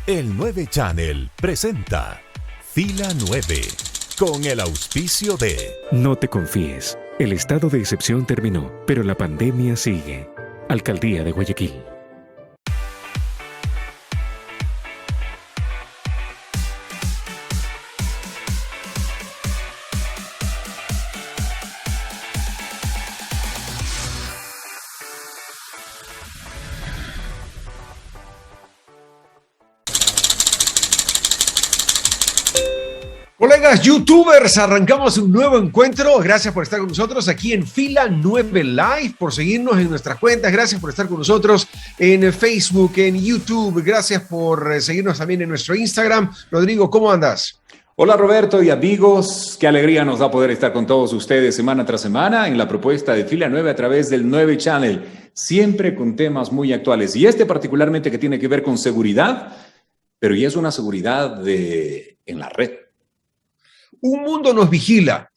El 9 Channel presenta Fila 9 con el auspicio de... No te confíes. El estado de excepción terminó, pero la pandemia sigue. Alcaldía de Guayaquil. Colegas youtubers, arrancamos un nuevo encuentro. Gracias por estar con nosotros aquí en Fila 9 Live, por seguirnos en nuestras cuentas. Gracias por estar con nosotros en Facebook, en YouTube. Gracias por seguirnos también en nuestro Instagram. Rodrigo, ¿cómo andas? Hola Roberto y amigos, qué alegría nos da poder estar con todos ustedes semana tras semana en la propuesta de Fila 9 a través del 9 Channel, siempre con temas muy actuales. Y este particularmente que tiene que ver con seguridad, pero ya es una seguridad en la red. Un mundo nos vigila.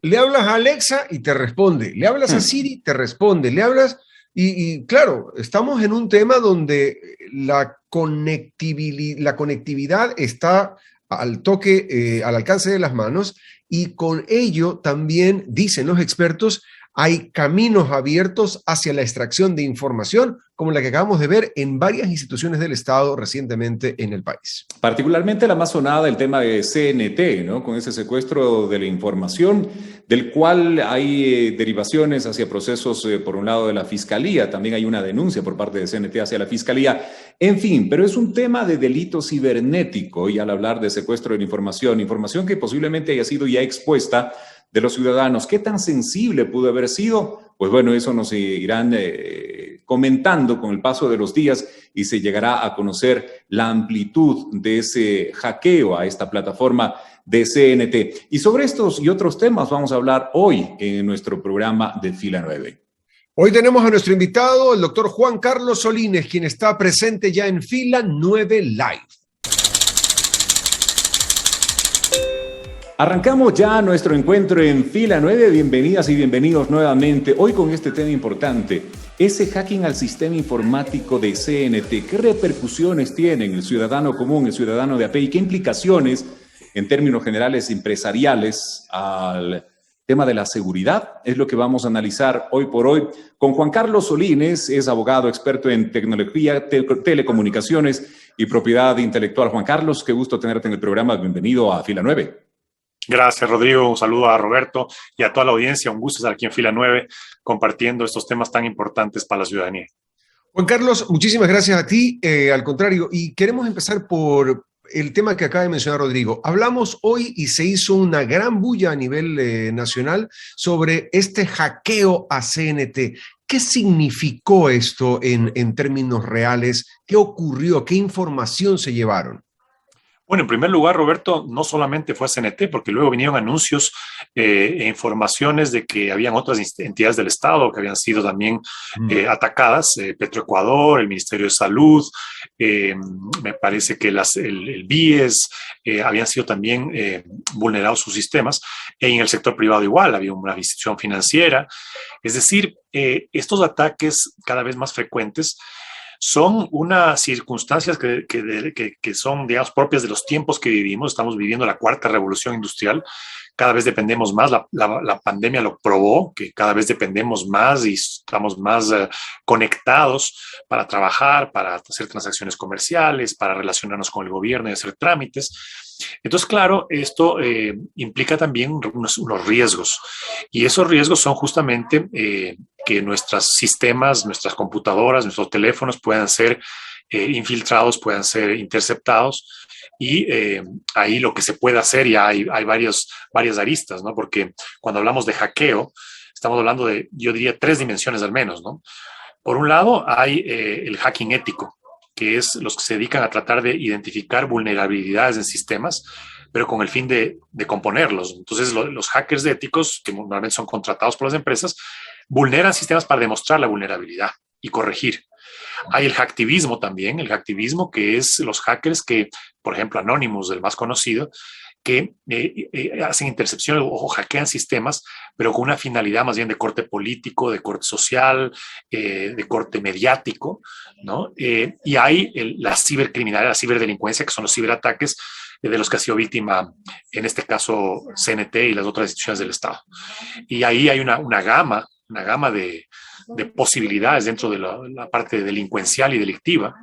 Le hablas a Alexa y te responde. Le hablas a Siri, te responde. Le hablas y claro, estamos en un tema donde la conectividad está al toque, al alcance de las manos, y con ello también, dicen los expertos, hay caminos abiertos hacia la extracción de información, como la que acabamos de ver en varias instituciones del Estado recientemente en el país. Particularmente la más sonada, el tema de CNT, ¿no? Con ese secuestro de la información, del cual hay derivaciones hacia procesos, por un lado, de la Fiscalía. También hay una denuncia por parte de CNT hacia la Fiscalía. En fin, pero es un tema de delito cibernético, y al hablar de secuestro de la información que posiblemente haya sido ya expuesta de los ciudadanos. ¿Qué tan sensible pudo haber sido? Pues bueno, eso nos irán comentando con el paso de los días y se llegará a conocer la amplitud de ese hackeo a esta plataforma de CNT. Y sobre estos y otros temas vamos a hablar hoy en nuestro programa de Fila 9. Hoy tenemos a nuestro invitado, el doctor Juan Carlos Solines, quien está presente ya en Fila 9 Live. Arrancamos ya nuestro encuentro en Fila 9. Bienvenidas y bienvenidos nuevamente. Hoy con este tema importante, ese hacking al sistema informático de CNT. ¿Qué repercusiones tiene en el ciudadano común, el ciudadano de a pie? ¿Y qué implicaciones en términos generales empresariales al tema de la seguridad? Es lo que vamos a analizar hoy por hoy con Juan Carlos Solines. Es abogado experto en tecnología, telecomunicaciones y propiedad intelectual. Juan Carlos, qué gusto tenerte en el programa. Bienvenido a Fila 9. Gracias, Rodrigo. Un saludo a Roberto y a toda la audiencia. Un gusto estar aquí en Fila 9 compartiendo estos temas tan importantes para la ciudadanía. Juan Carlos, muchísimas gracias a ti. Al contrario, y queremos empezar por el tema que acaba de mencionar Rodrigo. Hablamos hoy y se hizo una gran bulla a nivel nacional sobre este hackeo a CNT. ¿Qué significó esto en términos reales? ¿Qué ocurrió? ¿Qué información se llevaron? Bueno, en primer lugar, Roberto, no solamente fue CNT, porque luego vinieron anuncios e informaciones de que habían otras entidades del Estado que habían sido también atacadas, Petroecuador, el Ministerio de Salud, me parece que el BIES habían sido también vulnerados sus sistemas, y en el sector privado igual, había una institución financiera. Es decir, estos ataques cada vez más frecuentes son unas circunstancias que son, digamos, propias de los tiempos que vivimos. Estamos viviendo la cuarta revolución industrial. Cada vez dependemos más. La pandemia lo probó, que cada vez dependemos más y estamos más conectados para trabajar, para hacer transacciones comerciales, para relacionarnos con el gobierno y hacer trámites. Entonces, claro, esto implica también unos riesgos, y esos riesgos son justamente que nuestros sistemas, nuestras computadoras, nuestros teléfonos puedan ser infiltrados, puedan ser interceptados, y ahí lo que se puede hacer, ya hay varias aristas, ¿no? Porque cuando hablamos de hackeo, estamos hablando de, yo diría, 3 dimensiones al menos, ¿no? Por un lado, hay el hacking ético, que es los que se dedican a tratar de identificar vulnerabilidades en sistemas, pero con el fin de componerlos. Entonces, los hackers éticos, que normalmente son contratados por las empresas, vulneran sistemas para demostrar la vulnerabilidad y corregir. Hay el hacktivismo también, el hacktivismo, que es los hackers que, por ejemplo, Anonymous, el más conocido, que hacen intercepción o hackean sistemas, pero con una finalidad más bien de corte político, de corte social, de corte mediático, ¿no? Y hay la cibercriminalidad, la ciberdelincuencia, que son los ciberataques de los que ha sido víctima, en este caso, CNT y las otras instituciones del Estado. Y ahí hay una gama de posibilidades dentro de la parte delincuencial y delictiva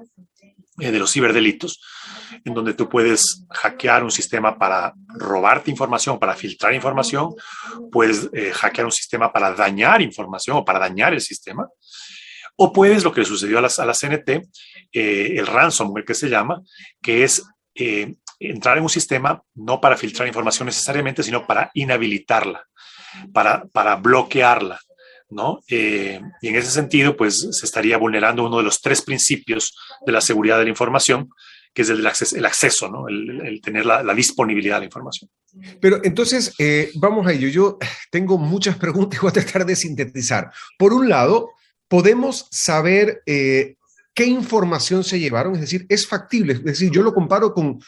de los ciberdelitos, en donde tú puedes hackear un sistema para robarte información, para filtrar información, puedes hackear un sistema para dañar información o para dañar el sistema, o puedes, lo que le sucedió a la CNT, el ransomware que se llama, que es entrar en un sistema no para filtrar información necesariamente, sino para inhabilitarla, para bloquearla, ¿no? Y en ese sentido, pues se estaría vulnerando uno de los 3 principios de la seguridad de la información, que es el acceso, ¿no? El tener la disponibilidad de la información. Pero entonces, vamos a ello. Yo tengo muchas preguntas y voy a tratar de sintetizar. Por un lado, podemos saber qué información se llevaron, es decir, es factible. Es decir, yo lo comparo con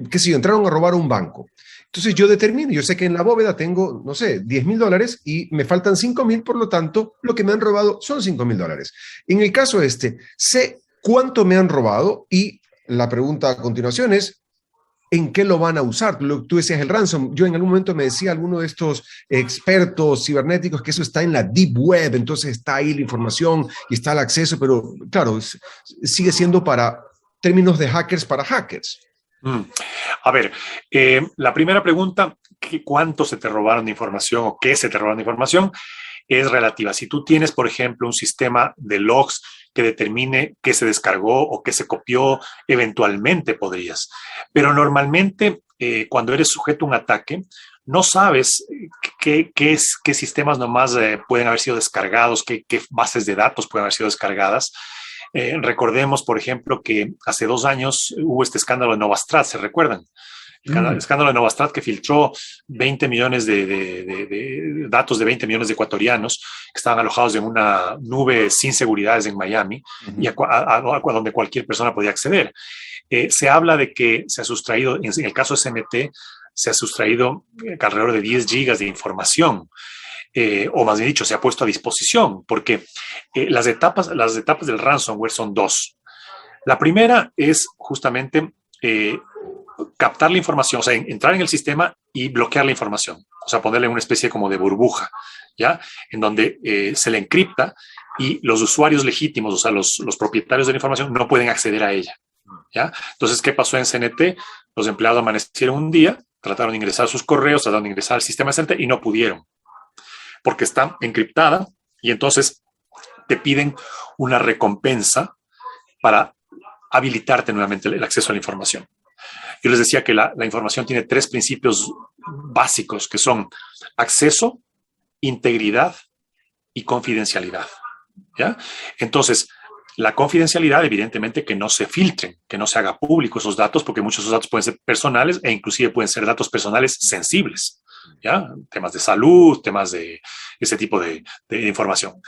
qué sé yo, entraron a robar un banco. Entonces yo determino, yo sé que en la bóveda tengo, no sé, $10,000 y me faltan 5,000, por lo tanto, lo que me han robado son $5,000. En el caso sé cuánto me han robado y la pregunta a continuación es, ¿en qué lo van a usar? Tú decías el ransom. Yo en algún momento me decía alguno de estos expertos cibernéticos que eso está en la deep web, entonces está ahí la información y está el acceso, pero claro, sigue siendo para términos de hackers para hackers. A ver, la primera pregunta, ¿cuánto se te robaron de información o qué se te robaron de información? Es relativa. Si tú tienes, por ejemplo, un sistema de logs que determine qué se descargó o qué se copió, eventualmente podrías. Pero normalmente, cuando eres sujeto a un ataque, no sabes qué sistemas nomás pueden haber sido descargados, qué bases de datos pueden haber sido descargadas. Recordemos, por ejemplo, que hace 2 años hubo este escándalo de Novastrat, ¿se recuerdan? El escándalo de Novastrat que filtró 20 millones de datos de 20 millones de ecuatorianos que estaban alojados en una nube sin seguridades en Miami y a donde cualquier persona podía acceder. Se habla de que se ha sustraído, en el caso de CNT, se ha sustraído alrededor de 10 gigas de información. O más bien dicho, se ha puesto a disposición, porque las etapas del ransomware son 2. La primera es justamente captar la información, o sea, entrar en el sistema y bloquear la información, o sea, ponerle una especie como de burbuja, ¿ya? En donde se le encripta y los usuarios legítimos, o sea, los propietarios de la información no pueden acceder a ella, ¿ya? Entonces, ¿qué pasó en CNT? Los empleados amanecieron un día, trataron de ingresar sus correos, trataron de ingresar al sistema de CNT y no pudieron, porque está encriptada y entonces te piden una recompensa para habilitarte nuevamente el acceso a la información. Yo les decía que la información tiene 3 principios básicos que son acceso, integridad y confidencialidad, ¿ya? Entonces, la confidencialidad, evidentemente, que no se filtren, que no se haga público esos datos, porque muchos de esos datos pueden ser personales e inclusive pueden ser datos personales sensibles, ¿ya? Temas de salud, temas de ese tipo de información.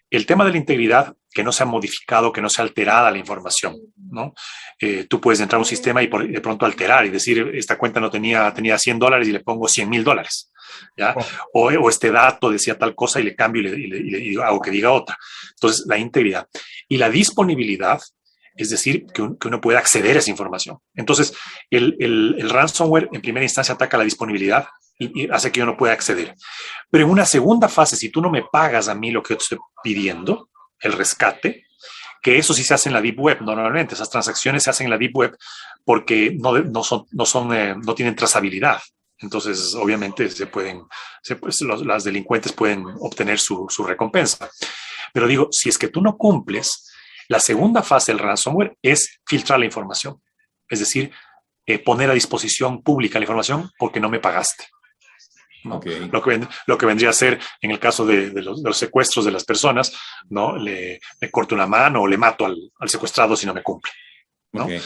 El tema de la integridad, que no se ha modificado, que no sea alterada la información, ¿no? Tú puedes entrar a un sistema y de pronto alterar y decir, esta cuenta no tenía $100 y le pongo $100,000, ¿ya? O este dato decía tal cosa y le cambio y hago que diga otra. Entonces, la integridad. Y la disponibilidad, es decir, que uno puede acceder a esa información. Entonces, el ransomware en primera instancia ataca la disponibilidad y hace que yo no pueda acceder. Pero en una segunda fase, si tú no me pagas a mí lo que yo te estoy pidiendo, el rescate, que eso sí se hace en la Deep Web normalmente, esas transacciones se hacen en la Deep Web porque no tienen trazabilidad. Entonces, obviamente, las delincuentes pueden obtener su recompensa. Pero digo, si es que tú no cumples, la segunda fase del ransomware es filtrar la información. Es decir, poner a disposición pública la información porque no me pagaste, ¿no? Okay. Lo que vendría a ser, en el caso de los secuestros de las personas, ¿no? Le corto una mano o le mato al secuestrado si no me cumple, ¿no? Okay.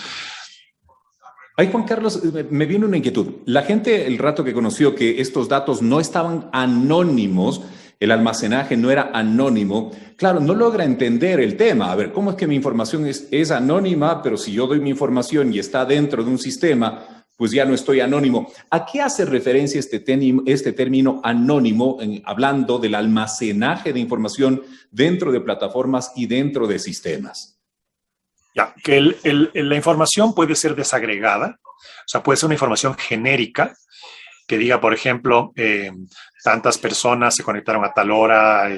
Ahí, Juan Carlos, me viene una inquietud. La gente, el rato que conoció que estos datos no estaban anónimos, el almacenaje no era anónimo, claro, no logra entender el tema. A ver, ¿cómo es que mi información es anónima, pero si yo doy mi información y está dentro de un sistema, pues ya no estoy anónimo. ¿A qué hace referencia este término anónimo hablando del almacenaje de información dentro de plataformas y dentro de sistemas? Ya, que la información puede ser desagregada, o sea, puede ser una información genérica que diga, por ejemplo, tantas personas se conectaron a tal hora,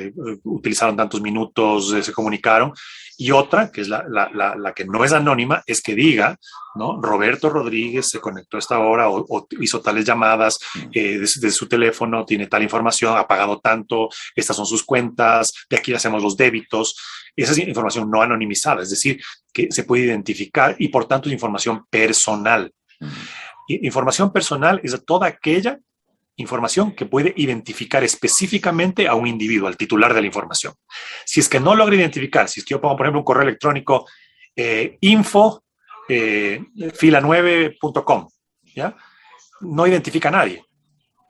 utilizaron tantos minutos, se comunicaron, y otra, que es la que no es anónima, es que diga, ¿no? Roberto Rodríguez se conectó a esta hora o hizo tales llamadas desde su teléfono, tiene tal información, ha pagado tanto, estas son sus cuentas, de aquí hacemos los débitos. Esa es información no anonimizada, es decir, que se puede identificar y por tanto es información personal. Información personal es toda aquella información que puede identificar específicamente a un individuo, al titular de la información. Si es que no logra identificar, si es que yo pongo, por ejemplo, un correo electrónico info fila9.com, ¿ya? No identifica a nadie.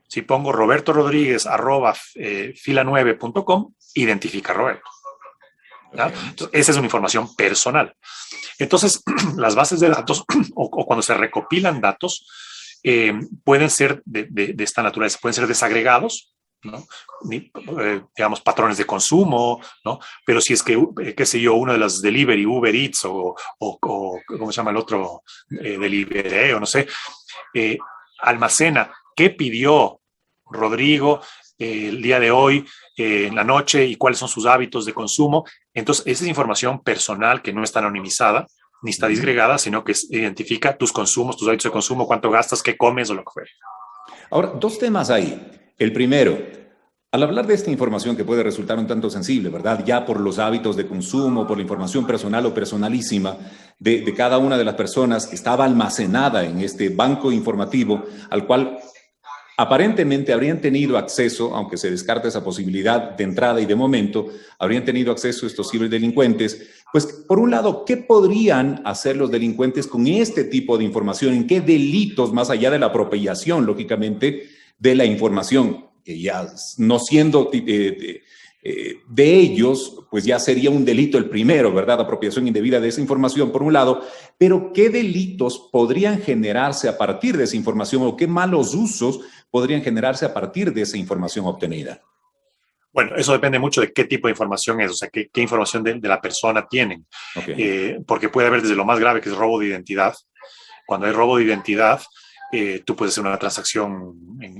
Si pongo Roberto Rodríguez @fila9.com, identifica a Roberto. ¿Ya? Entonces, esa es una información personal. Entonces, las bases de datos o cuando se recopilan datos pueden ser de esta naturaleza, pueden ser desagregados, ¿no? Digamos, patrones de consumo, ¿no? Pero si es que, qué sé yo, una de las delivery, Uber Eats o ¿cómo se llama el otro? Delivery, o no sé, almacena qué pidió Rodrigo el día de hoy, en la noche, y cuáles son sus hábitos de consumo. Entonces, esa es información personal que no está anonimizada, ni está disgregada, sino que identifica tus consumos, tus hábitos de consumo, cuánto gastas, qué comes o lo que fuera. Ahora, dos temas ahí. El primero, al hablar de esta información que puede resultar un tanto sensible, ¿verdad? Ya por los hábitos de consumo, por la información personal o personalísima de cada una de las personas, estaba almacenada en este banco informativo al cual aparentemente habrían tenido acceso, aunque se descarta esa posibilidad de entrada y de momento, habrían tenido acceso estos ciberdelincuentes. Pues, por un lado, ¿qué podrían hacer los delincuentes con este tipo de información? ¿En qué delitos, más allá de la apropiación, lógicamente, de la información? Que ya no siendo de ellos, pues ya sería un delito el primero, ¿verdad? Apropiación indebida de esa información, por un lado. Pero, ¿qué delitos podrían generarse a partir de esa información o qué malos usos podrían generarse a partir de esa información obtenida? Bueno, eso depende mucho de qué tipo de información es, o sea, qué información de la persona tienen. Okay. Porque puede haber desde lo más grave, que es robo de identidad. Cuando hay robo de identidad, tú puedes hacer una transacción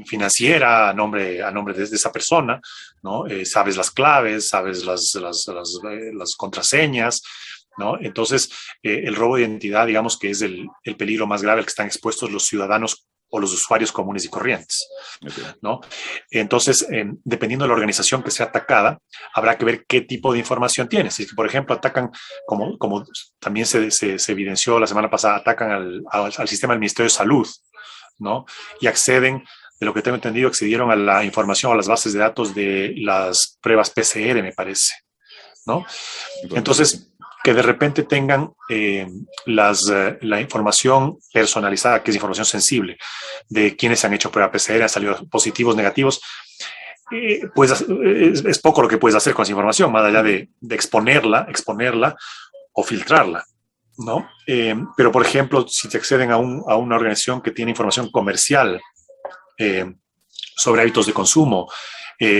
financiera a nombre de esa persona, ¿no? Sabes las claves, sabes las contraseñas, ¿no? Entonces, el robo de identidad, digamos que es el peligro más grave al que están expuestos los ciudadanos o los usuarios comunes y corrientes, ¿no? Entonces, dependiendo de la organización que sea atacada, habrá que ver qué tipo de información tiene. Si es que, por ejemplo, atacan, como también se evidenció la semana pasada, atacan al sistema del Ministerio de Salud, ¿no? Y acceden, de lo que tengo entendido, accedieron a la información, a las bases de datos de las pruebas PCR, me parece, ¿no? Entonces, que de repente tengan la información personalizada, que es información sensible, de quienes se han hecho prueba PCR, han salido positivos, negativos, pues es poco lo que puedes hacer con esa información, más allá de exponerla o filtrarla, ¿no? Pero, por ejemplo, si te acceden a una organización que tiene información comercial sobre hábitos de consumo,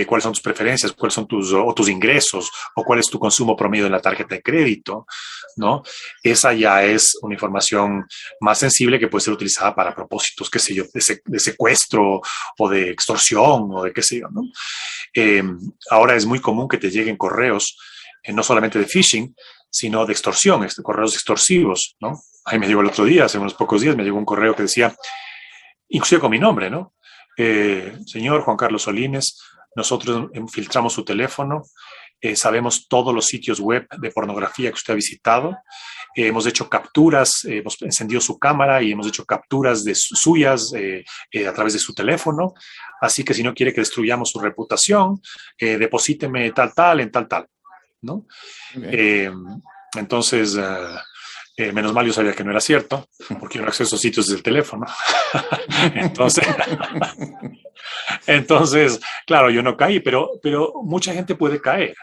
cuáles son tus preferencias, cuáles son tus ingresos, o cuál es tu consumo promedio en la tarjeta de crédito, ¿no? Esa ya es una información más sensible que puede ser utilizada para propósitos, qué sé yo, de secuestro o de extorsión o de qué sé yo, ¿no? Ahora es muy común que te lleguen correos, no solamente de phishing, sino de extorsión, correos extorsivos, ¿no? Ahí me llegó el otro día, hace unos pocos días, me llegó un correo que decía, inclusive con mi nombre, ¿no? Señor Juan Carlos Solines, nosotros filtramos su teléfono, sabemos todos los sitios web de pornografía que usted ha visitado, hemos hecho capturas, hemos encendido su cámara y hemos hecho capturas suyas a través de su teléfono, así que si no quiere que destruyamos su reputación, deposíteme tal, en tal, ¿no? Okay. Entonces, menos mal yo sabía que no era cierto, porque yo no acceso a sitios desde el teléfono. Entonces, claro, yo no caí, pero mucha gente puede caer,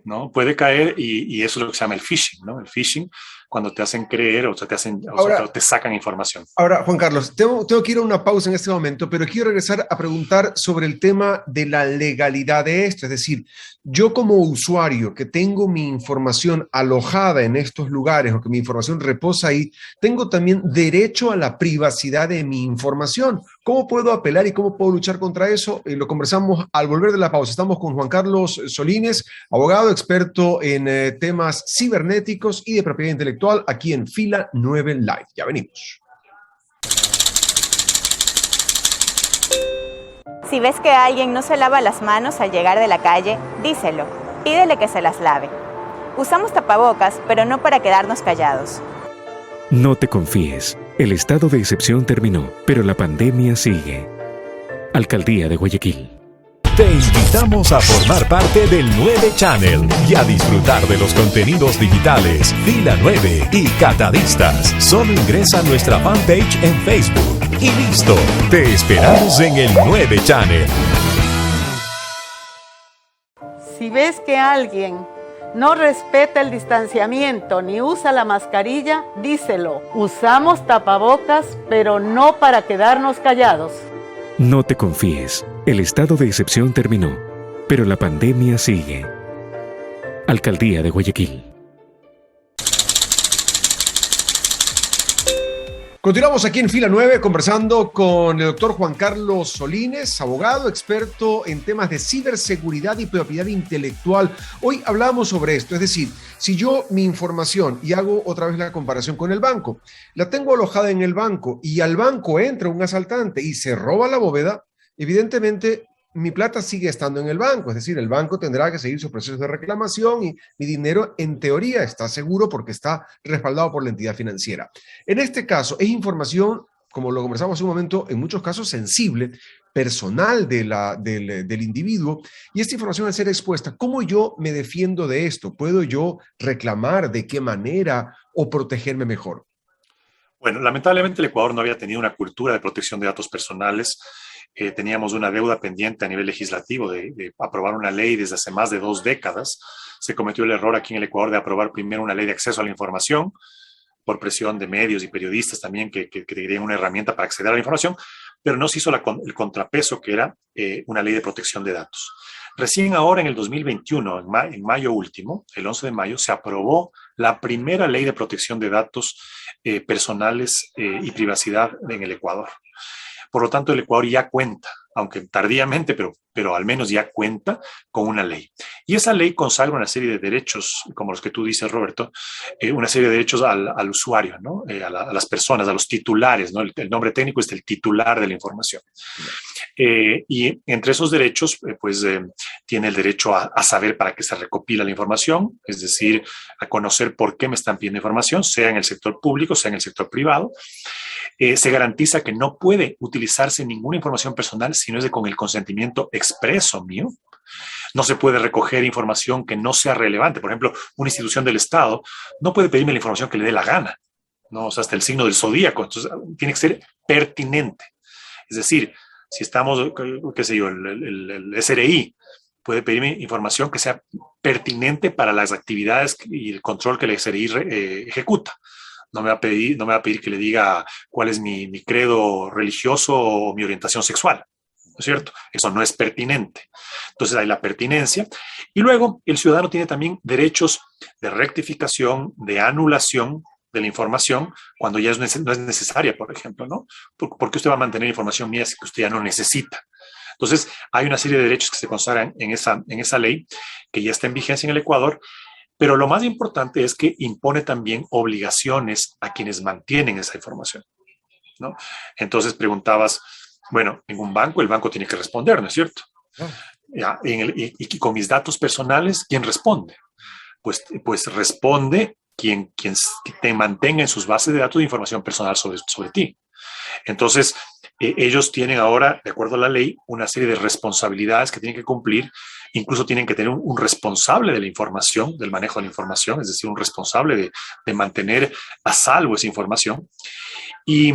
¿no? Puede caer y eso es lo que se llama el phishing, ¿no? El phishing cuando te hacen creer o sea, te sacan información. Ahora, Juan Carlos, tengo que ir a una pausa en este momento, pero quiero regresar a preguntar sobre el tema de la legalidad de esto. Es decir, yo como usuario que tengo mi información alojada en estos lugares o que mi información reposa ahí, tengo también derecho a la privacidad de mi información. ¿Cómo puedo apelar y cómo puedo luchar contra eso? Lo conversamos al volver de la pausa. Estamos con Juan Carlos Solínez, abogado experto en temas cibernéticos y de propiedad intelectual, aquí en Fila 9 Live. Ya venimos. Si ves que alguien no se lava las manos al llegar de la calle, díselo. Pídele que se las lave. Usamos tapabocas, pero no para quedarnos callados. No te confíes. El estado de excepción terminó, pero la pandemia sigue. Alcaldía de Guayaquil. Te invitamos a formar parte del 9 Channel y a disfrutar de los contenidos digitales Fila 9 y Catadistas. Solo ingresa a nuestra fanpage en Facebook y listo. Te esperamos en el 9 Channel. Si ves que alguien no respeta el distanciamiento ni usa la mascarilla, díselo. Usamos tapabocas, pero no para quedarnos callados. No te confíes. El estado de excepción terminó, pero la pandemia sigue. Alcaldía de Guayaquil. Continuamos aquí en Fila 9 conversando con el doctor Juan Carlos Solínez, abogado experto en temas de ciberseguridad y propiedad intelectual. Hoy hablamos sobre esto, es decir, si yo mi información, y hago otra vez la comparación con el banco, la tengo alojada en el banco y al banco entra un asaltante y se roba la bóveda, evidentemente mi plata sigue estando en el banco, es decir, el banco tendrá que seguir su proceso de reclamación y mi dinero en teoría está seguro porque está respaldado por la entidad financiera. En este caso es información, como lo conversamos hace un momento, en muchos casos sensible, personal del individuo, y esta información al ser expuesta, ¿cómo yo me defiendo de esto? ¿Puedo yo reclamar? ¿De qué manera? ¿O protegerme mejor? Bueno, lamentablemente el Ecuador no había tenido una cultura de protección de datos personales. Teníamos una deuda pendiente a nivel legislativo de aprobar una ley desde hace más de 2 décadas. Se cometió el error aquí en el Ecuador de aprobar primero una ley de acceso a la información por presión de medios y periodistas también que querían una herramienta para acceder a la información, pero no se hizo el contrapeso que era una ley de protección de datos. Recién ahora en el 2021, en mayo último, el 11 de mayo, se aprobó la primera ley de protección de datos personales y privacidad en el Ecuador. Por lo tanto, el Ecuador ya cuenta, aunque tardíamente, pero al menos ya cuenta con una ley. Y esa ley consagra una serie de derechos, como los que tú dices, Roberto, una serie de derechos al usuario, ¿no? A las personas, a los titulares, ¿no? El nombre técnico es el titular de la información. Y entre esos derechos, tiene el derecho a saber para qué se recopila la información, es decir, a conocer por qué me están pidiendo información, sea en el sector público, sea en el sector privado. Se garantiza que no puede utilizarse ninguna información personal si no es con el consentimiento expreso mío. No se puede recoger información que no sea relevante. Por ejemplo, una institución del Estado no puede pedirme la información que le dé la gana, ¿no? O sea, hasta el signo del zodíaco. Entonces, tiene que ser pertinente. Es decir, si estamos, qué sé yo, el SRI puede pedirme información que sea pertinente para las actividades y el control que el SRI ejecuta. No me va a pedir que le diga cuál es mi credo religioso o mi orientación sexual, ¿no es cierto? Eso no es pertinente. Entonces hay la pertinencia. Y luego el ciudadano tiene también derechos de rectificación, de anulación de la información cuando ya no es necesaria, por ejemplo, ¿no? Porque usted va a mantener información mía que usted ya no necesita. Entonces hay una serie de derechos que se consagran en esa ley que ya está en vigencia en el Ecuador. Pero lo más importante es que impone también obligaciones a quienes mantienen esa información, ¿no? Entonces preguntabas, bueno, en un banco, el banco tiene que responder, ¿no es cierto? Ya, y con mis datos personales, ¿quién responde? Pues responde quien te mantenga en sus bases de datos de información personal sobre ti. Entonces, ellos tienen ahora, de acuerdo a la ley, una serie de responsabilidades que tienen que cumplir. Incluso tienen que tener un responsable de la información, del manejo de la información, es decir, un responsable de mantener a salvo esa información. Y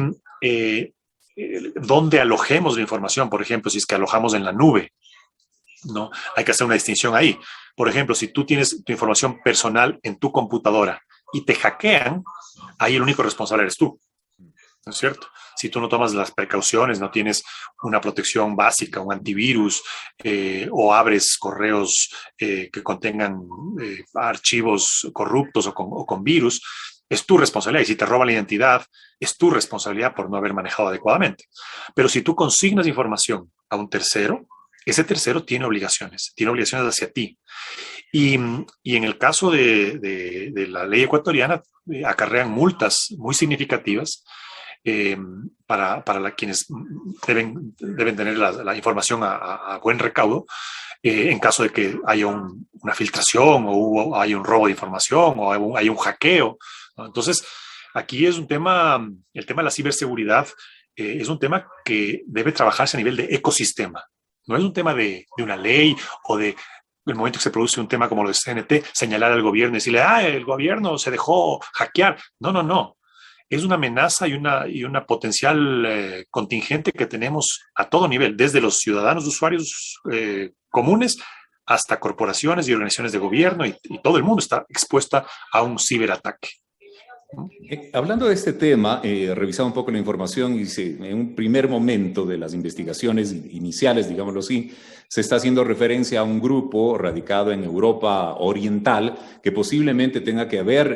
dónde alojemos la información, por ejemplo, si es que alojamos en la nube, ¿no? Hay que hacer una distinción ahí. Por ejemplo, si tú tienes tu información personal en tu computadora y te hackean, ahí el único responsable eres tú, ¿no es cierto? Si tú no tomas las precauciones, no tienes una protección básica, un antivirus, o abres correos que contengan archivos corruptos o con virus, es tu responsabilidad. Y si te roban la identidad, es tu responsabilidad por no haber manejado adecuadamente. Pero si tú consignas información a un tercero, ese tercero tiene obligaciones hacia ti. Y en el caso de la ley ecuatoriana, acarrean multas muy significativas para quienes deben tener la información a buen recaudo, en caso de que haya una filtración o haya un robo de información o haya un hackeo, ¿no? Entonces, aquí es un tema, el tema de la ciberseguridad es un tema que debe trabajarse a nivel de ecosistema. No es un tema de una ley o de el momento que se produce un tema como lo de CNT, señalar al gobierno y decirle, el gobierno se dejó hackear. No. Es una amenaza y una potencial contingente que tenemos a todo nivel, desde los ciudadanos usuarios comunes hasta corporaciones y organizaciones de gobierno, y todo el mundo está expuesta a un ciberataque. Hablando de este tema, revisaba un poco la información y en un primer momento de las investigaciones iniciales, digámoslo así, se está haciendo referencia a un grupo radicado en Europa Oriental que posiblemente tenga que ver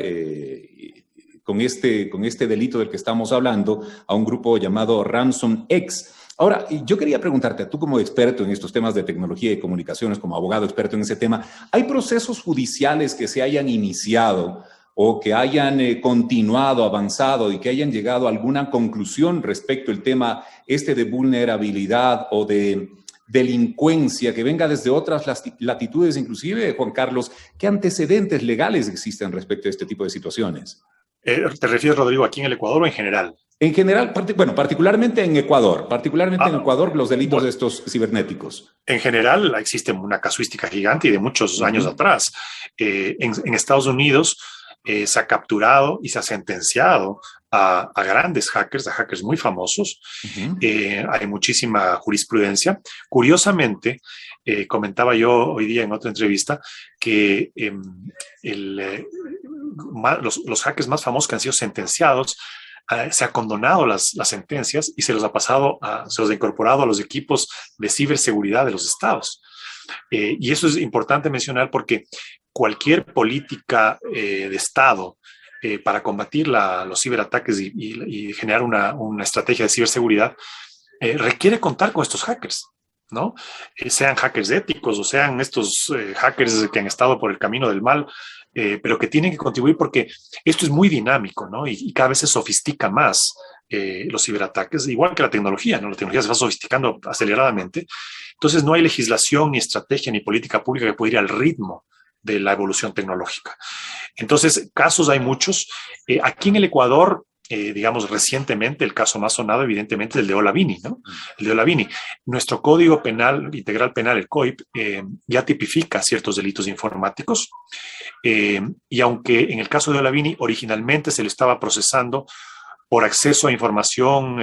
con este delito del que estamos hablando, a un grupo llamado RansomX. Ahora, yo quería preguntarte, tú como experto en estos temas de tecnología y comunicaciones, como abogado experto en ese tema, ¿hay procesos judiciales que se hayan iniciado o que hayan continuado, avanzado y que hayan llegado a alguna conclusión respecto al tema de vulnerabilidad o de delincuencia que venga desde otras latitudes, inclusive, Juan Carlos? ¿Qué antecedentes legales existen respecto a este tipo de situaciones? ¿Te refieres, Rodrigo, aquí en el Ecuador o en general? En general, particularmente en Ecuador, los delitos de estos cibernéticos. En general existe una casuística gigante y de muchos años atrás. En Estados Unidos se ha capturado y se ha sentenciado a grandes hackers, a hackers muy famosos. Hay muchísima jurisprudencia. Curiosamente, comentaba yo hoy día en otra entrevista que los hackers más famosos que han sido sentenciados, se ha condonado las sentencias y se los ha incorporado a los equipos de ciberseguridad de los estados. Y eso es importante mencionar porque cualquier política de Estado para combatir los ciberataques y generar una estrategia de ciberseguridad requiere contar con estos hackers, ¿no? Sean hackers éticos o sean estos hackers que han estado por el camino del mal, pero que tienen que contribuir porque esto es muy dinámico, ¿no? Y cada vez se sofistica más los ciberataques, igual que la tecnología, ¿no? La tecnología se va sofisticando aceleradamente. Entonces no hay legislación, ni estrategia, ni política pública que pueda ir al ritmo de la evolución tecnológica. Entonces, casos hay muchos. Aquí en el Ecuador, digamos, recientemente, el caso más sonado, evidentemente, es el de Olavini, ¿no? El de Olavini. Nuestro Código Penal, Integral Penal, el COIP, ya tipifica ciertos delitos informáticos. Y aunque en el caso de Olavini, originalmente se le estaba procesando por acceso a información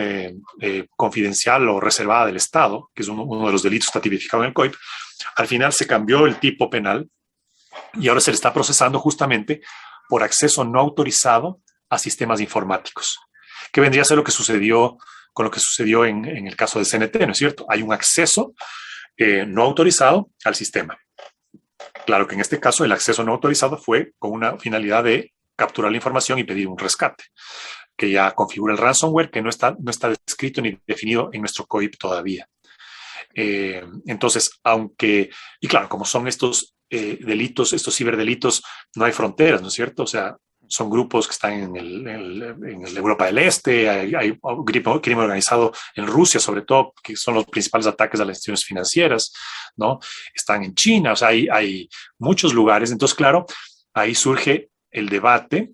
confidencial o reservada del Estado, que es uno de los delitos que está tipificado en el COIP, al final se cambió el tipo penal y ahora se le está procesando justamente por acceso no autorizado a sistemas informáticos, que vendría a ser lo que sucedió en el caso de CNT, ¿no es cierto? Hay un acceso no autorizado al sistema. Claro que en este caso el acceso no autorizado fue con una finalidad de capturar la información y pedir un rescate, que ya configura el ransomware, que no está descrito ni definido en nuestro COIP todavía. Entonces, y claro, como son estos delitos, estos ciberdelitos, no hay fronteras, ¿no es cierto? O sea, son grupos que están en Europa del Este, hay crimen organizado en Rusia, sobre todo, que son los principales ataques a las instituciones financieras, ¿no? Están en China, o sea, hay muchos lugares. Entonces, claro, ahí surge el debate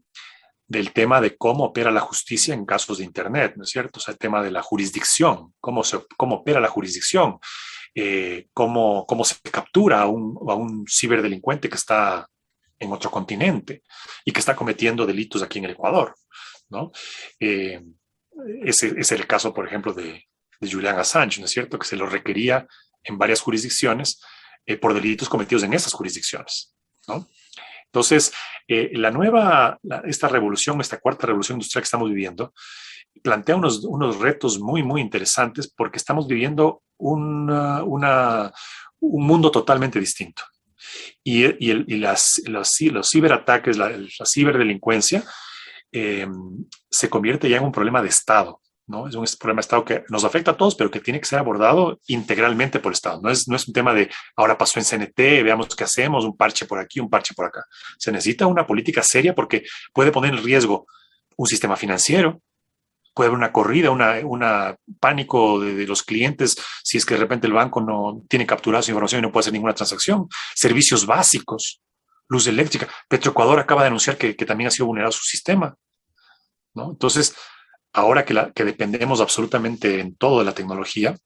del tema de cómo opera la justicia en casos de Internet, ¿no es cierto? O sea, el tema de la jurisdicción, cómo opera la jurisdicción, cómo se captura a un ciberdelincuente que está en otro continente y que está cometiendo delitos aquí en el Ecuador, ¿no? Ese es el caso, por ejemplo, de Julian Assange, ¿no es cierto? Que se lo requería en varias jurisdicciones por delitos cometidos en esas jurisdicciones, ¿no? Entonces, esta revolución, esta cuarta revolución industrial que estamos viviendo, plantea unos retos muy, muy interesantes porque estamos viviendo un mundo totalmente distinto. Los ciberataques, la ciberdelincuencia, se convierte ya en un problema de Estado, ¿no? Es un problema de Estado que nos afecta a todos, pero que tiene que ser abordado integralmente por el Estado. No es un tema de ahora pasó en CNT, veamos qué hacemos, un parche por aquí, un parche por acá. Se necesita una política seria porque puede poner en riesgo un sistema financiero, puede haber una corrida, una pánico de los clientes si es que de repente el banco no tiene capturada su información y no puede hacer ninguna transacción. Servicios básicos, luz eléctrica. Petroecuador acaba de anunciar que también ha sido vulnerado su sistema, ¿no? Entonces, ahora que dependemos absolutamente en todo de la tecnología,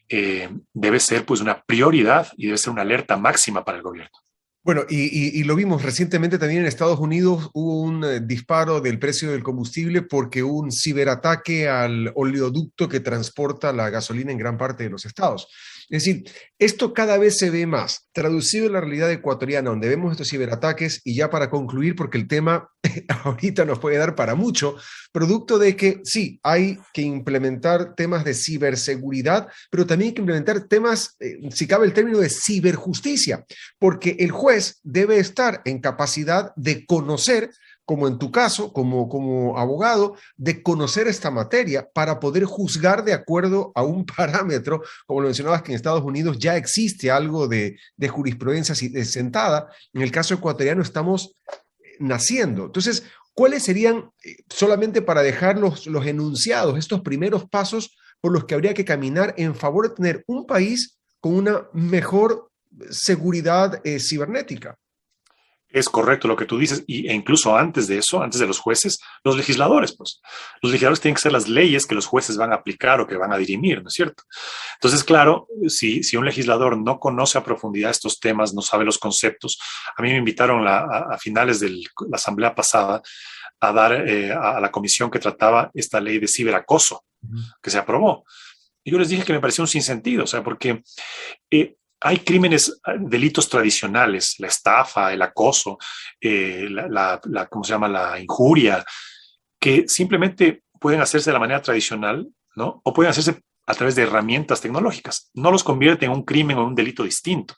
debe ser pues una prioridad y debe ser una alerta máxima para el gobierno. Bueno, y lo vimos recientemente también en Estados Unidos, hubo un disparo del precio del combustible porque hubo un ciberataque al oleoducto que transporta la gasolina en gran parte de los estados. Es decir, esto cada vez se ve más, traducido en la realidad ecuatoriana, donde vemos estos ciberataques, y ya para concluir, porque el tema ahorita nos puede dar para mucho, producto de que sí, hay que implementar temas de ciberseguridad, pero también hay que implementar temas, si cabe el término, de ciberjusticia, porque el juez debe estar en capacidad de conocer, como en tu caso, como abogado, de conocer esta materia para poder juzgar de acuerdo a un parámetro, como lo mencionabas, que en Estados Unidos ya existe algo de jurisprudencia sentada. En el caso ecuatoriano estamos naciendo. Entonces, ¿cuáles serían, solamente para dejar los enunciados, estos primeros pasos por los que habría que caminar en favor de tener un país con una mejor seguridad cibernética? Es correcto lo que tú dices, e incluso antes de eso, antes de los jueces, los legisladores, pues. Los legisladores tienen que ser las leyes que los jueces van a aplicar o que van a dirimir, ¿no es cierto? Entonces, claro, si un legislador no conoce a profundidad estos temas, no sabe los conceptos, a mí me invitaron a finales de la asamblea pasada a dar a la comisión que trataba esta ley de ciberacoso, que se aprobó. Y yo les dije que me parecía un sinsentido, o sea, porque hay crímenes, delitos tradicionales, la estafa, el acoso, ¿cómo se llama? La injuria, que simplemente pueden hacerse de la manera tradicional, ¿no? O pueden hacerse a través de herramientas tecnológicas. No los convierte en un crimen o en un delito distinto.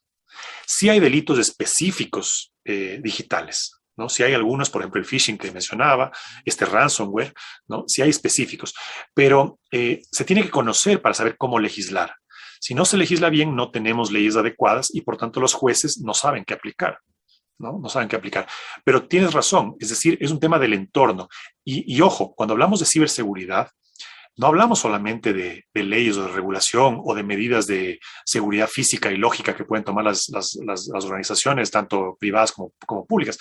Sí hay delitos específicos digitales, ¿no? Si hay algunos, por ejemplo, el phishing que mencionaba, ransomware, ¿no? Si hay específicos, pero se tiene que conocer para saber cómo legislar. Si no se legisla bien, no tenemos leyes adecuadas y por tanto los jueces no saben qué aplicar, ¿no? No saben qué aplicar. Pero tienes razón, es decir, es un tema del entorno. Y ojo, cuando hablamos de ciberseguridad, no hablamos solamente de leyes o de regulación o de medidas de seguridad física y lógica que pueden tomar las organizaciones, tanto privadas como públicas.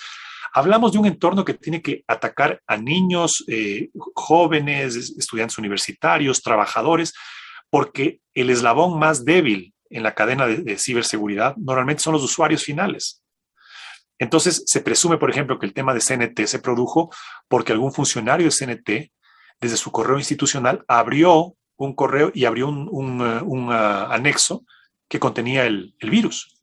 Hablamos de un entorno que tiene que atacar a niños, jóvenes, estudiantes universitarios, trabajadores, porque el eslabón más débil en la cadena de ciberseguridad normalmente son los usuarios finales. Entonces, se presume, por ejemplo, que el tema de CNT se produjo porque algún funcionario de CNT, desde su correo institucional, abrió un correo y abrió un anexo que contenía el virus.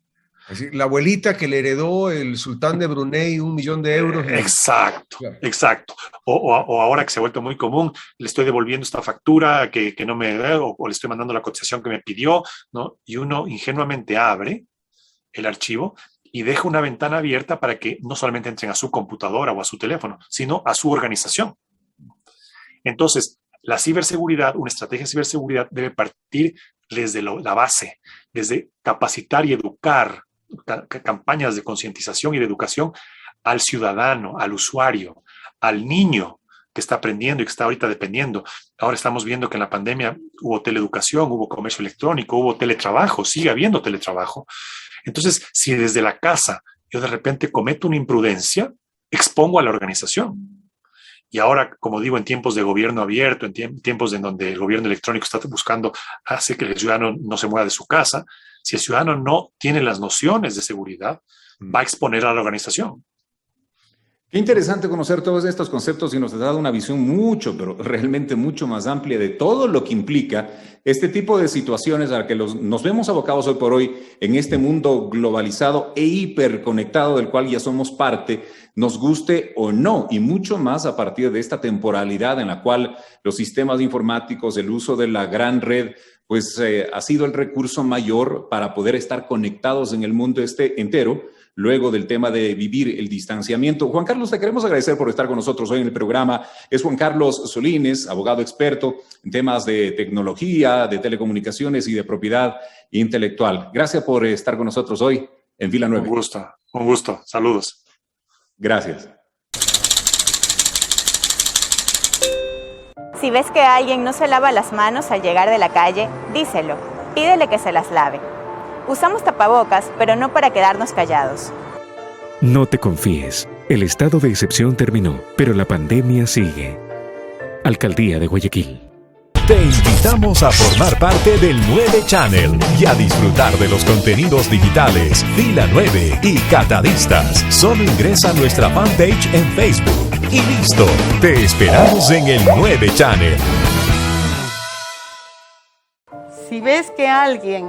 Es decir, la abuelita que le heredó el sultán de Brunei 1 millón de euros. Exacto, claro. Exacto. O ahora que se ha vuelto muy común, le estoy devolviendo esta factura que no me da, o le estoy mandando la cotización que me pidió, ¿no? Y uno ingenuamente abre el archivo y deja una ventana abierta para que no solamente entren a su computadora o a su teléfono, sino a su organización. Entonces, la ciberseguridad, una estrategia de ciberseguridad debe partir desde la base, desde capacitar y educar, campañas de concientización y de educación al ciudadano, al usuario, al niño que está aprendiendo y que está ahorita dependiendo. Ahora estamos viendo que en la pandemia hubo teleeducación, hubo comercio electrónico, hubo teletrabajo, sigue habiendo teletrabajo. Entonces, si desde la casa yo de repente cometo una imprudencia, expongo a la organización. Y ahora, como digo, en tiempos de gobierno abierto, en tiempos en donde el gobierno electrónico está buscando hacer que el ciudadano no se mueva de su casa, si el ciudadano no tiene las nociones de seguridad, va a exponer a la organización. Qué interesante conocer todos estos conceptos y nos ha dado una visión mucho, pero realmente mucho más amplia de todo lo que implica este tipo de situaciones a las que nos vemos abocados hoy por hoy en este mundo globalizado e hiperconectado del cual ya somos parte, nos guste o no, y mucho más a partir de esta temporalidad en la cual los sistemas informáticos, el uso de la gran red, pues ha sido el recurso mayor para poder estar conectados en el mundo entero, luego del tema de vivir el distanciamiento. Juan Carlos, te queremos agradecer por estar con nosotros hoy en el programa. Es Juan Carlos Solines, abogado experto en temas de tecnología, de telecomunicaciones y de propiedad intelectual. Gracias por estar con nosotros hoy en Fila 9. Un gusto. Saludos. Gracias. Si ves que alguien no se lava las manos al llegar de la calle, díselo. Pídele que se las lave. Usamos tapabocas, pero no para quedarnos callados. No te confíes. El estado de excepción terminó, pero la pandemia sigue. Alcaldía de Guayaquil. Te invitamos a formar parte del 9 Channel y a disfrutar de los contenidos digitales Fila 9 y Catadistas. Solo ingresa a nuestra fanpage en Facebook. Y listo, te esperamos en el 9 Channel. Si ves que alguien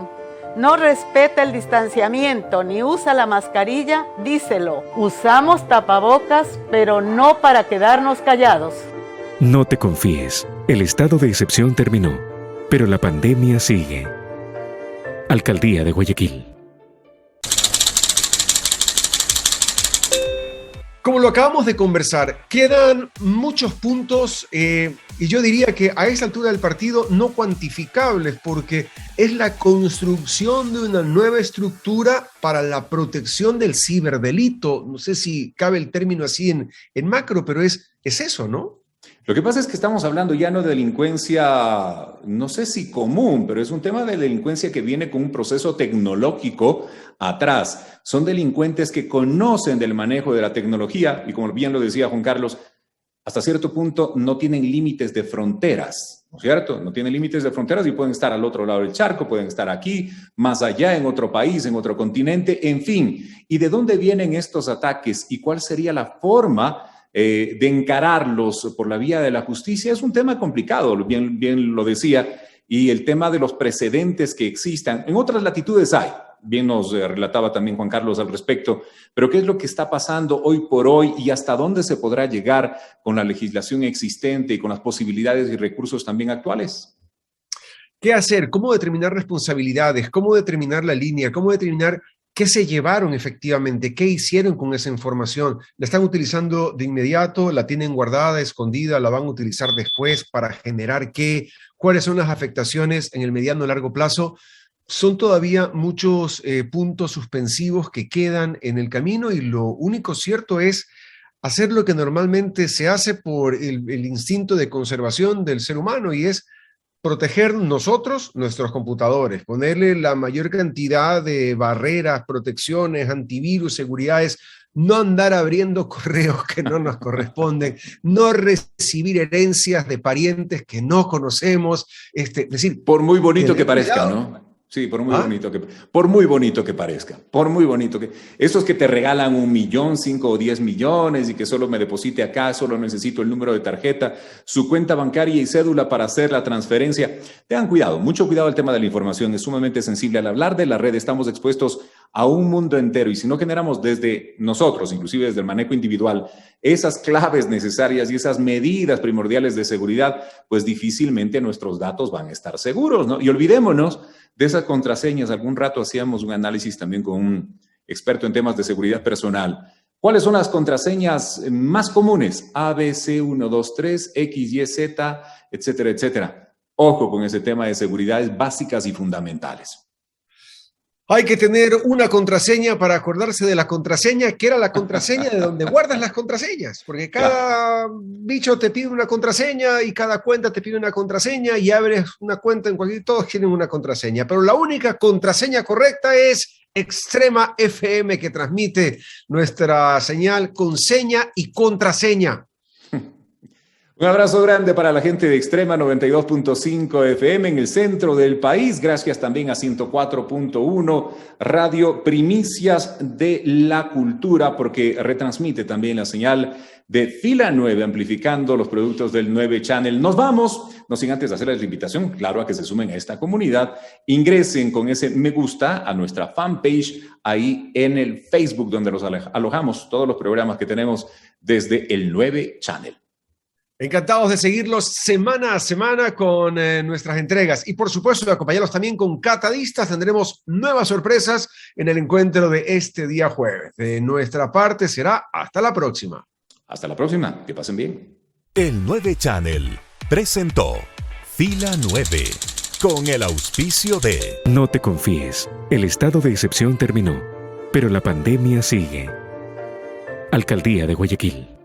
no respeta el distanciamiento ni usa la mascarilla, díselo. Usamos tapabocas, pero no para quedarnos callados. No te confíes. El estado de excepción terminó, pero la pandemia sigue. Alcaldía de Guayaquil. Como lo acabamos de conversar, quedan muchos puntos y yo diría que a esta altura del partido no cuantificables, porque es la construcción de una nueva estructura para la protección del ciberdelito. No sé si cabe el término así en macro, pero es eso, ¿no? Lo que pasa es que estamos hablando ya no de delincuencia, no sé si común, pero es un tema de delincuencia que viene con un proceso tecnológico atrás. Son delincuentes que conocen del manejo de la tecnología y, como bien lo decía Juan Carlos, hasta cierto punto no tienen límites de fronteras, ¿no es cierto? No tienen límites de fronteras y pueden estar al otro lado del charco, pueden estar aquí, más allá, en otro país, en otro continente, en fin. ¿Y de dónde vienen estos ataques y cuál sería la forma de encararlos por la vía de la justicia? Es un tema complicado, bien lo decía, y el tema de los precedentes que existan. En otras latitudes hay, bien nos relataba también Juan Carlos al respecto, pero ¿qué es lo que está pasando hoy por hoy y hasta dónde se podrá llegar con la legislación existente y con las posibilidades y recursos también actuales? ¿Qué hacer? ¿Cómo determinar responsabilidades? ¿Cómo determinar la línea? ¿Cómo determinar qué se llevaron efectivamente? ¿Qué hicieron con esa información? ¿La están utilizando de inmediato? ¿La tienen guardada, escondida? ¿La van a utilizar después para generar qué? ¿Cuáles son las afectaciones en el mediano y largo plazo? Son todavía muchos puntos suspensivos que quedan en el camino y lo único cierto es hacer lo que normalmente se hace por el instinto de conservación del ser humano, y es proteger nosotros nuestros computadores, ponerle la mayor cantidad de barreras, protecciones, antivirus, seguridades, no andar abriendo correos que no nos corresponden, no recibir herencias de parientes que no conocemos, es decir, por muy bonito que parezca, ¿no? Sí, por muy bonito que parezca, por muy bonito que... Esos que te regalan 1 millón, 5 o 10 millones y que solo me deposite acá, solo necesito el número de tarjeta, su cuenta bancaria y cédula para hacer la transferencia. Tengan cuidado, mucho cuidado. El tema de la información es sumamente sensible. Al hablar de la red estamos expuestos a un mundo entero y si no generamos desde nosotros, inclusive desde el manejo individual, esas claves necesarias y esas medidas primordiales de seguridad, pues difícilmente nuestros datos van a estar seguros, ¿no? Y olvidémonos de esas contraseñas. Algún rato hacíamos un análisis también con un experto en temas de seguridad personal. ¿Cuáles son las contraseñas más comunes? A, B, C, 1, 2, 3, X, Y, Z, etcétera, etcétera. Ojo con ese tema de seguridades básicas y fundamentales. Hay que tener una contraseña para acordarse de la contraseña, que era la contraseña de donde guardas las contraseñas, porque cada bicho te pide una contraseña y cada cuenta te pide una contraseña y abres una cuenta en cualquier... Todos tienen una contraseña, pero la única contraseña correcta es Extrema FM, que transmite nuestra señal con seña y contraseña. Un abrazo grande para la gente de Extrema 92.5 FM en el centro del país. Gracias también a 104.1 Radio Primicias de la Cultura, porque retransmite también la señal de Fila 9, amplificando los productos del 9 Channel. Nos vamos, no sin antes hacerles la invitación, claro, a que se sumen a esta comunidad. Ingresen con ese me gusta a nuestra fanpage ahí en el Facebook, donde los alojamos todos los programas que tenemos desde el 9 Channel. Encantados de seguirlos semana a semana con nuestras entregas y por supuesto de acompañarlos también con Catadistas. Tendremos nuevas sorpresas en el encuentro de este día jueves. De nuestra parte será hasta la próxima. Hasta la próxima, que pasen bien. El 9 Channel presentó Fila 9 con el auspicio de... No te confíes, el estado de excepción terminó, pero la pandemia sigue. Alcaldía de Guayaquil.